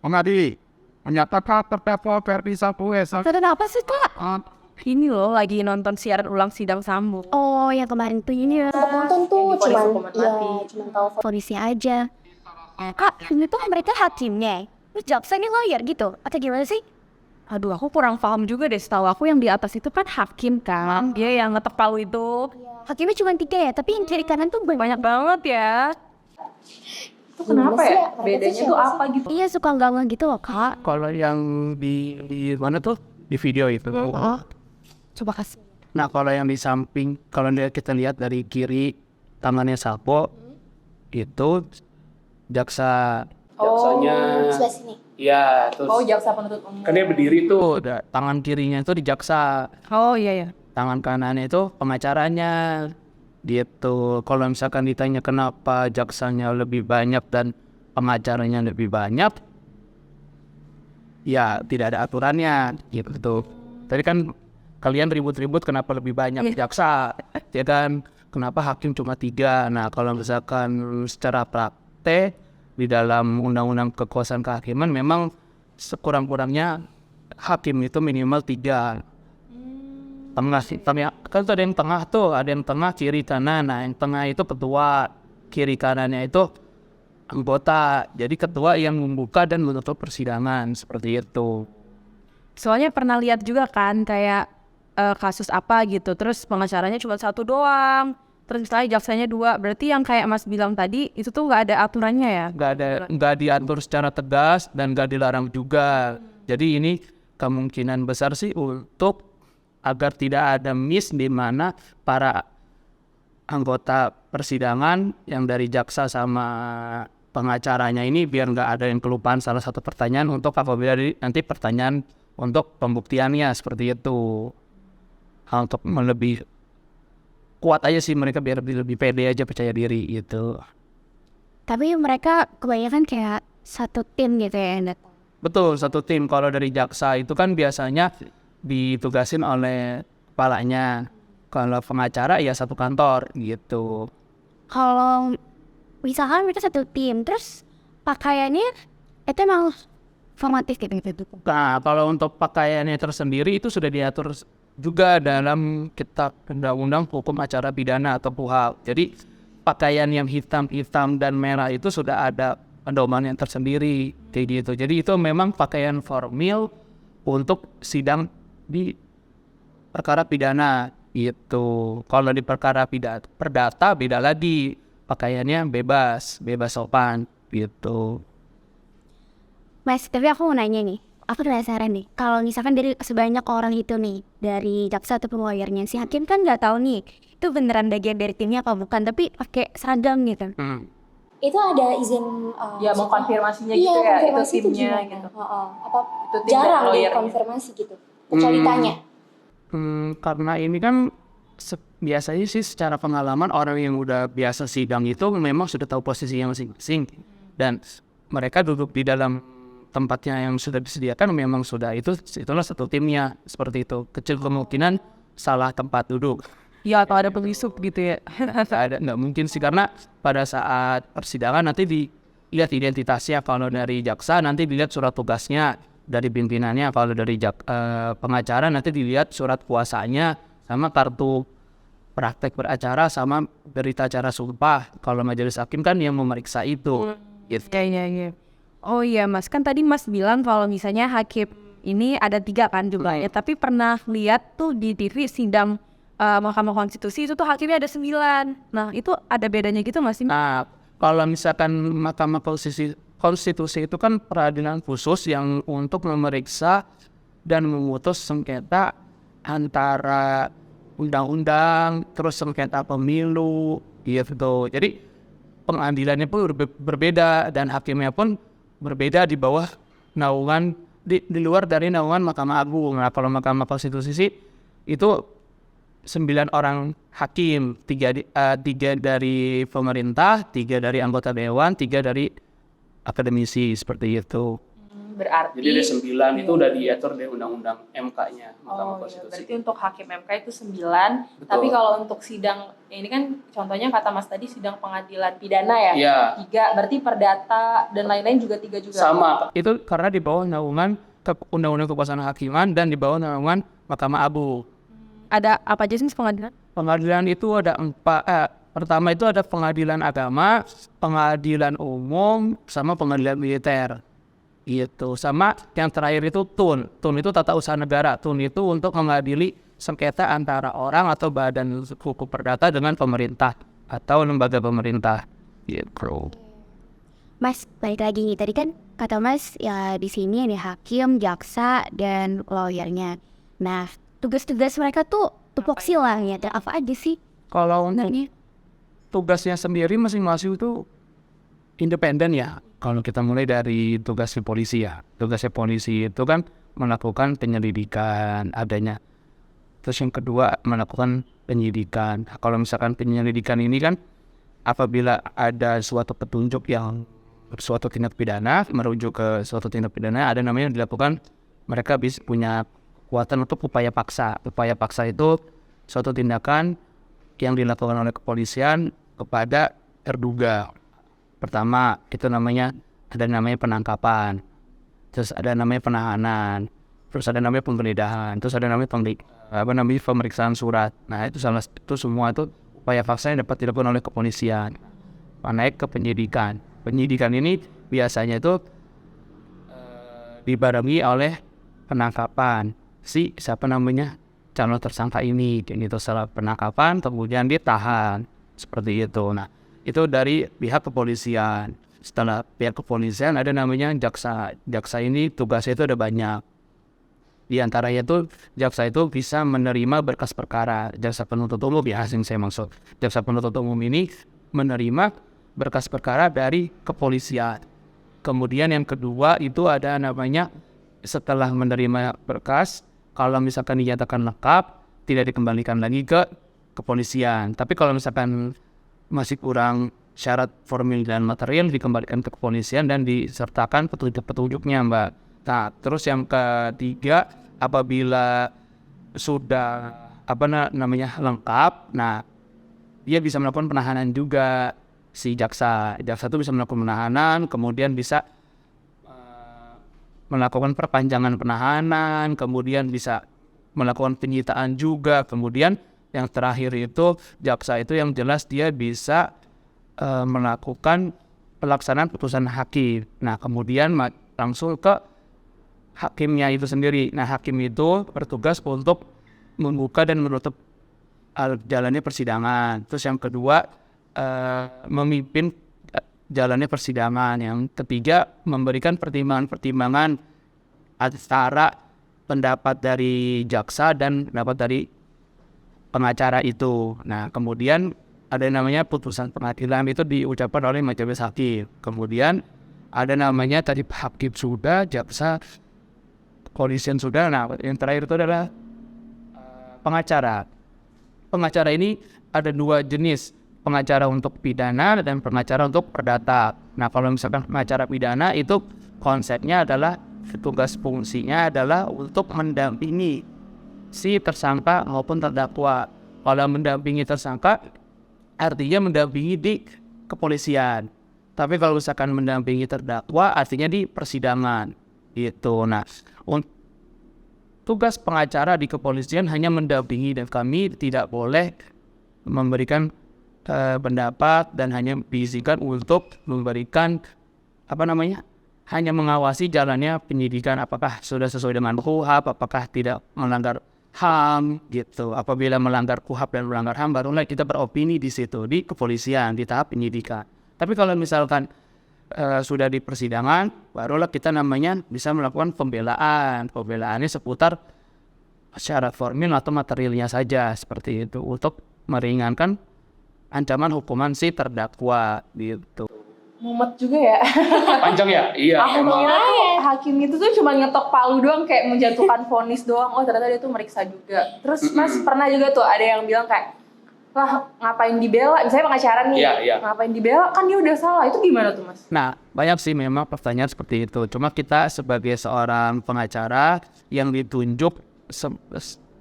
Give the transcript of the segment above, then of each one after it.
Mengadili menyatakan terdakwa Ferdi Sambo Kenapa sih kak? Ini loh lagi nonton siaran ulang sidang Sambo. Oh yang kemarin tuh ini ya. Nonton tuh Yang divonis hukuman mati. cuman tahu Polisi aja. Kak, ini tuh mereka hakimnya. Terus jaksa ini lawyer gitu? Atau gimana sih? Aduh, aku kurang paham juga deh. Setahu aku yang di atas itu kan hakim kan. Dia yang ngetok palu itu. Hakimnya cuma 3 ya, tapi yang kiri kanan tuh banyak. Banyak banget ya. Itu kenapa sih ya? ya? Mereka Bedanya tuh tuh siapa apa gitu? Iya suka nggak gitu loh kak. Kalau yang di mana tuh di video itu. Coba kasih. Nah kalau yang di samping, kalau kita lihat dari kiri tangannya Sambo itu jaksa. Jaksanya, sebelah sini. ya terus Oh, jaksa penuntut umum. kan dia berdiri tuh, tangan kirinya itu di jaksa, Oh iya ya. tangan kanannya itu pengacaranya. Gitu. Kalau misalkan ditanya kenapa jaksanya lebih banyak dan pengacaranya lebih banyak, ya tidak ada aturannya gitu. Tadi kan kalian ribut-ribut kenapa lebih banyak jaksa, ya kan? Kenapa hakim cuma 3? Nah kalau misalkan secara praktek di dalam undang-undang kekuasaan kehakiman memang sekurang-kurangnya hakim itu minimal 3. Tengah kan tuh ada yang tengah tuh, ada yang tengah kiri kanan. Nah yang tengah itu ketua, kiri kanannya itu anggota. Jadi ketua yang membuka dan menutup persidangan seperti itu. Soalnya pernah lihat juga kan kayak kasus apa gitu. Terus pengacaranya cuma 1 doang. Terus misalnya jaksanya 2. Berarti yang kayak Mas bilang tadi itu tuh nggak ada aturannya ya? Nggak diatur secara tegas dan nggak dilarang juga. Jadi ini kemungkinan besar sih untuk agar tidak ada miss di mana para anggota persidangan yang dari jaksa sama pengacaranya ini biar nggak ada yang kelupaan salah satu pertanyaan untuk apabila nanti pertanyaan untuk pembuktiannya seperti itu. Untuk lebih kuat aja sih mereka biar lebih pede aja percaya diri gitu. Tapi mereka kebanyakan kayak satu tim gitu ya yang datang. Betul, satu tim. Kalau dari jaksa itu kan biasanya ditugasin oleh kepalanya. Kalau pengacara ya satu kantor gitu. Kalau misalkan mereka satu tim, terus pakaiannya itu emang formatif gitu. Nah, kalau untuk pakaiannya tersendiri itu sudah diatur juga dalam kitab undang-undang hukum acara pidana atau KUHP. Jadi pakaian yang hitam dan merah itu sudah ada pedoman yang tersendiri kayak gitu. Jadi itu memang pakaian formal untuk sidang di perkara pidana gitu. Kalau di perkara perdata beda lagi, pakaiannya bebas sopan gitu. Mas, tapi aku mau nanya nih. Aku penasaran nih, kalau misalkan dari sebanyak orang itu nih, dari jaksa ataupun lawyernya, si hakim kan nggak tahu nih, itu beneran bagian dari timnya apa bukan, tapi pakai seragam gitu. Itu ada izin Ya mau konfirmasinya iya, gitu ya, itu konfirmasi itu timnya gimana? gitu. Apa Itu tim jarang dan deh lawyernya. konfirmasi gitu. Kecuali tanya. Karena ini kan biasanya sih secara pengalaman orang yang udah biasa sidang itu memang sudah tahu posisinya masing-masing dan mereka duduk di dalam tempatnya yang sudah disediakan memang sudah itulah satu timnya seperti itu. Kecil kemungkinan salah tempat duduk. Ya atau ada penyusup gitu ya. Nggak mungkin sih karena pada saat persidangan nanti dilihat identitasnya. Kalau dari jaksa nanti dilihat surat tugasnya dari pimpinannya. Kalau dari pengacara nanti dilihat surat kuasanya sama kartu praktek beracara sama berita acara sumpah. Kalau majelis hakim kan yang memeriksa itu. Gitu. Iya. Oh iya Mas, kan tadi Mas bilang kalau misalnya hakim ini ada 3 kan jumlahnya. Tapi pernah lihat tuh di TV sidang Mahkamah Konstitusi itu tuh hakimnya ada 9. Nah itu ada bedanya gitu nggak sih? Nah, kalau misalkan Mahkamah Konstitusi itu kan peradilan khusus yang untuk memeriksa dan memutus sengketa antara undang-undang, terus sengketa pemilu, gitu. Jadi pengadilannya pun berbeda dan hakimnya pun berbeda di bawah naungan di luar dari naungan Mahkamah Agung. Nah, kalau Mahkamah Konstitusi sih itu 9 orang hakim, 3 dari pemerintah, 3 dari anggota dewan, 3 dari akademisi seperti itu. Berarti Jadi ada 9 itu udah diatur di undang-undang MK-nya, Mahkamah iya. Konstitusi. Berarti untuk hakim MK itu 9, Betul. tapi kalau untuk sidang ini kan contohnya kata Mas tadi sidang pengadilan pidana ya, Iya. 3, berarti perdata dan lain-lain juga 3 juga. Sama. Itu karena di bawah naungan Undang-Undang Kekuasaan Hakiman dan di bawah naungan Mahkamah Agung. Ada apa aja sih pengadilan? Pengadilan itu ada 4. Pertama itu ada pengadilan agama, pengadilan umum, sama pengadilan militer. Gitu. Sama yang terakhir itu TUN. TUN itu Tata Usaha Negara. TUN itu untuk mengadili sengketa antara orang atau badan hukum perdata dengan pemerintah atau lembaga pemerintah. Gitu. Mas, balik lagi nih. Tadi kan kata Mas ya di sini ada hakim, jaksa, dan lawyernya. Nah, tugas-tugas mereka tuh tupoksi lah ya. Dan apa aja sih Kalau untuk sebenarnya? tugasnya sendiri masing-masing itu independen ya. Kalau kita mulai dari tugasnya polisi ya. Tugasnya polisi itu kan melakukan penyelidikan adanya. Terus yang kedua melakukan penyidikan. Kalau misalkan penyelidikan ini kan apabila ada suatu petunjuk yang suatu tindak pidana merujuk ke suatu tindak pidana, ada namanya dilakukan, mereka bisa punya kekuatan untuk upaya paksa. Upaya paksa itu suatu tindakan yang dilakukan oleh kepolisian kepada terduga. Pertama itu namanya penangkapan, terus ada namanya penahanan, terus ada namanya penggeledahan, terus ada namanya pemeriksaan surat. Nah itu semua itu upaya paksa yang dapat dilakukan oleh kepolisian. Naik ke penyidikan. Penyidikan ini biasanya itu dibarengi oleh penangkapan calon tersangka ini. Dan itu setelah penangkapan kemudian ditahan seperti itu. Nah itu dari pihak kepolisian. Setelah pihak kepolisian ada namanya jaksa. Jaksa ini tugasnya itu ada banyak. Di antaranya itu jaksa itu bisa menerima berkas perkara. Jaksa penuntut umum ya, yang saya maksud. Jaksa penuntut umum ini menerima berkas perkara dari kepolisian. Kemudian yang kedua itu ada namanya setelah menerima berkas, kalau misalkan dinyatakan lengkap, tidak dikembalikan lagi ke kepolisian. Tapi kalau misalkan masih kurang syarat formil dan material, dikembalikan ke kepolisian dan disertakan petunjuk-petunjuknya, Mbak. Nah, terus yang ketiga, apabila sudah lengkap, nah dia bisa melakukan penahanan juga. Si jaksa itu bisa melakukan penahanan, kemudian bisa melakukan perpanjangan penahanan, kemudian bisa melakukan penyitaan juga. Kemudian yang terakhir itu jaksa itu yang jelas dia bisa melakukan pelaksanaan putusan hakim. Nah kemudian langsung ke hakimnya itu sendiri. Nah hakim itu bertugas untuk membuka dan menutup jalannya persidangan. Terus yang kedua memimpin jalannya persidangan. Yang ketiga memberikan pertimbangan-pertimbangan antara pendapat dari jaksa dan pendapat dari pengacara itu. Nah kemudian ada namanya putusan pengadilan, itu diucapkan oleh majelis hakim. Kemudian ada namanya tadi hakim sudah, jaksa, kepolisian sudah. Nah yang terakhir itu adalah pengacara. Pengacara ini ada 2 jenis, pengacara untuk pidana dan pengacara untuk perdata. Nah kalau misalkan pengacara pidana itu konsepnya adalah tugas fungsinya adalah untuk mendampingi si tersangka maupun terdakwa. Kalau mendampingi tersangka artinya mendampingi di kepolisian. Tapi kalau misalkan mendampingi terdakwa artinya di persidangan. Gitu. Nah, tugas pengacara di kepolisian hanya mendampingi dan kami tidak boleh memberikan pendapat dan hanya diizinkan untuk memberikan hanya mengawasi jalannya penyidikan, apakah sudah sesuai dengan KUHP, apakah tidak melanggar HAM gitu. Apabila melanggar KUHP dan melanggar HAM, barulah kita beropini di situ di kepolisian di tahap penyidikan. Tapi kalau misalkan sudah di persidangan, barulah kita bisa melakukan pembelaan. Pembelaannya seputar syarat formil atau materialnya saja seperti itu untuk meringankan ancaman hukuman si terdakwa gitu. Mumet juga ya. Panjang ya? Iya. Aku mengira hakim itu tuh cuma ngetok palu doang, kayak menjatuhkan vonis doang. Oh ternyata dia tuh meriksa juga. Terus Mas pernah juga tuh ada yang bilang kayak lah ngapain dibela, misalnya pengacara nih, Iya. ngapain dibela, kan dia udah salah, itu gimana tuh Mas? Nah, banyak sih memang pertanyaan seperti itu. Cuma kita sebagai seorang pengacara yang ditunjuk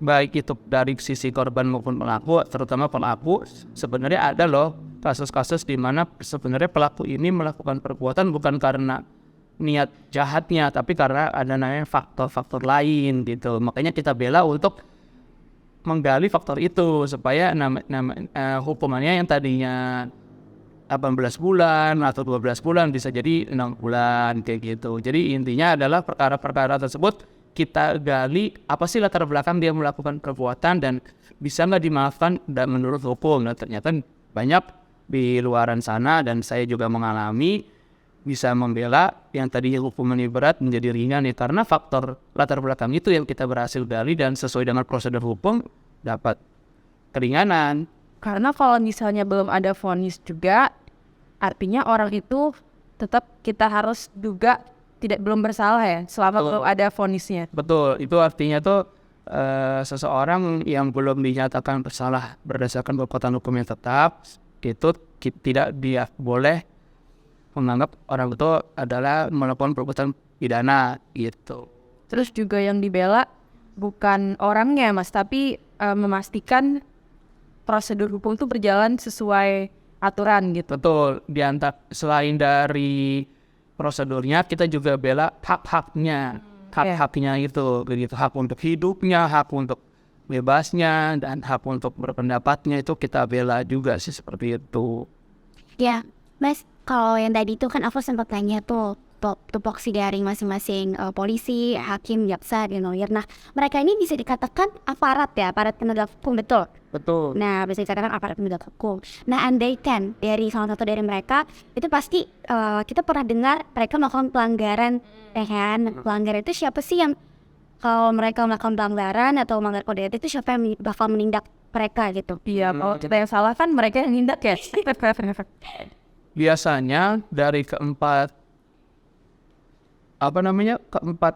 baik itu dari sisi korban maupun pelaku, terutama pelaku, sebenarnya ada loh kasus-kasus di mana sebenarnya pelaku ini melakukan perbuatan bukan karena niat jahatnya, tapi karena ada namanya faktor-faktor lain gitu. Makanya kita bela untuk menggali faktor itu supaya hukumannya yang tadinya 18 bulan atau 12 bulan bisa jadi 6 bulan kayak gitu. Jadi intinya adalah perkara-perkara tersebut kita gali apa sih latar belakang dia melakukan perbuatan dan bisa nggak dimaafkan dan menurut hukum. Nah, ternyata banyak di luaran sana dan saya juga mengalami bisa membela yang tadinya hukumannya berat menjadi ringan ya karena faktor latar belakang itu yang kita berhasil gali dan sesuai dengan prosedur hukum dapat keringanan. Karena kalau misalnya belum ada vonis juga, artinya orang itu tetap kita harus duga belum bersalah ya selama belum ada vonisnya. Betul, itu artinya tuh seseorang yang belum dinyatakan bersalah berdasarkan kekuatan hukum yang tetap itu tidak dia boleh menganggap orang itu adalah melakukan perbuatan pidana gitu. Terus juga yang dibela bukan orangnya Mas, tapi memastikan prosedur hukum itu berjalan sesuai aturan gitu. Betul, selain dari prosedurnya kita juga bela hak-haknya. Hak-haknya itu begitu, hak untuk hidupnya, hak untuk bebasnya dan hak untuk berpendapatnya itu kita bela juga sih seperti itu. Ya, Mas, kalau yang tadi itu kan aku sempat tanya tuh tupoksi dari masing-masing polisi, hakim, jaksa, dan lawyer. Nah, mereka ini bisa dikatakan aparat ya, aparat penegak hukum, betul? Betul. Nah, bisa dikatakan aparat penegak hukum. Nah, andaikan dari salah satu dari mereka, itu pasti kita pernah dengar mereka melakukan pelanggaran, ya kan? Pelanggaran itu siapa sih yang kalau mereka melakukan pelanggaran atau melanggar kode etik itu siapa yang bakal menindak mereka gitu? Iya, kalau kita yang salah kan mereka yang nindak ya. Biasanya dari keempat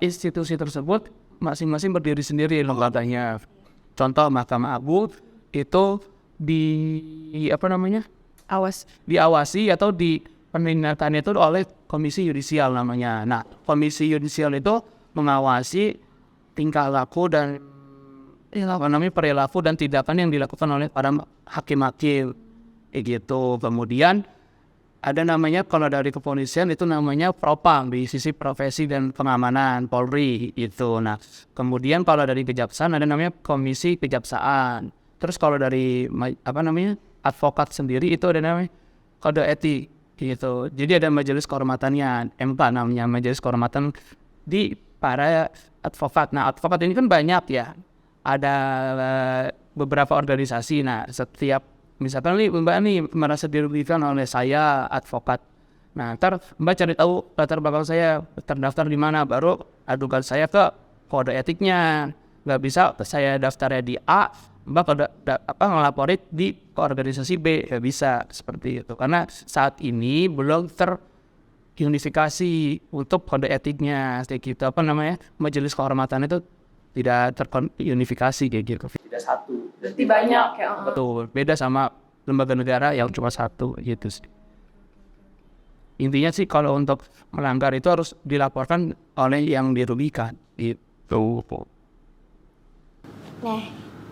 institusi tersebut masing-masing berdiri sendiri lembaganya. Contoh Mahkamah Agung itu diawasi atau di penindakannya itu oleh Komisi Yudisial namanya. Nah, Komisi Yudisial itu mengawasi tingkah laku dan perilaku dan tindakan yang dilakukan oleh para hakim-hakim gitu. Kemudian ada namanya kalau dari kepolisian itu namanya propam di sisi profesi dan pengamanan Polri itu. Nah, kemudian kalau dari kejaksaan ada namanya Komisi Kejaksaan. Terus kalau dari advokat sendiri itu ada namanya kode etik gitu. Jadi ada majelis kehormatannya, MK namanya, majelis kehormatan di para advokat. Nah, advokat ini kan banyak ya. Ada beberapa organisasi. Nah, setiap misalkan Mbak merasa dirugikan oleh saya advokat. Nah, ntar Mbak cari tahu latar belakang saya terdaftar di mana, baru adukan saya ke kode etiknya. Nggak bisa saya daftarnya di A, Mbak ngelaporin di organisasi B, nggak bisa seperti itu. Karena saat ini belum terunifikasi untuk kode etiknya, kayak gitu. Majelis kehormatan itu tidak terunifikasi kayak gitu. Tidak satu. Berarti banyak ya. Betul, beda sama lembaga negara yang cuma satu gitu sih. Intinya sih kalau untuk melanggar itu harus dilaporkan oleh yang dirugikan gitu. Nah,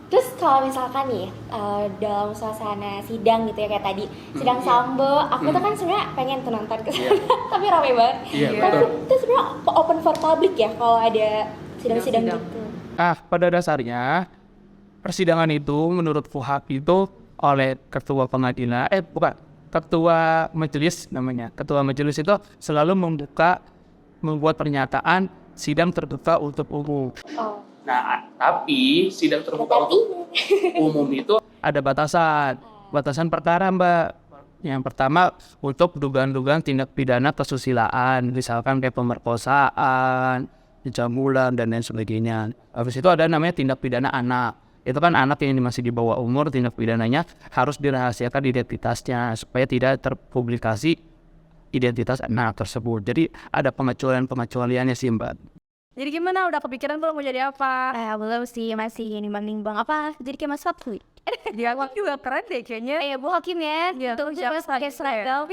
terus kalau misalkan nih dalam suasana sidang gitu ya kayak tadi sidang Sambo, aku tuh kan sebenarnya pengen tuh nonton ke sana, tapi ramai banget. Iya, Tapi betul. itu sebenarnya open for public ya kalau ada sidang-sidang Sidang. gitu. Pada dasarnya persidangan itu menurut FUHAP itu oleh ketua pengadilan, ketua majelis namanya. Ketua majelis itu selalu membuat pernyataan sidang terbuka untuk umum. Oh, Nah, tapi sidang terbuka tapi untuk umum itu ada batasan perkara, Mbak. Yang pertama untuk dugaan-dugaan tindak pidana kesusilaan, misalkan kayak pemerkosaan, pencabulan dan lain sebagainya. Habis itu ada namanya tindak pidana anak. Itu kan anak yang masih di bawah umur, tindak pidananya harus dirahasiakan identitasnya supaya tidak terpublikasi identitas anak tersebut. Jadi ada pengecualian-pengecualiannya sih, Mbak. Jadi gimana? Udah kepikiran belum mau jadi apa? Belum sih, masih nimbang-nimbang apa jadi kayak Mas Fatwi. Dia juga keren deh kayaknya. Bu Hakim ya. Iya, Tuh jaksa pakai gitu ya. seragam.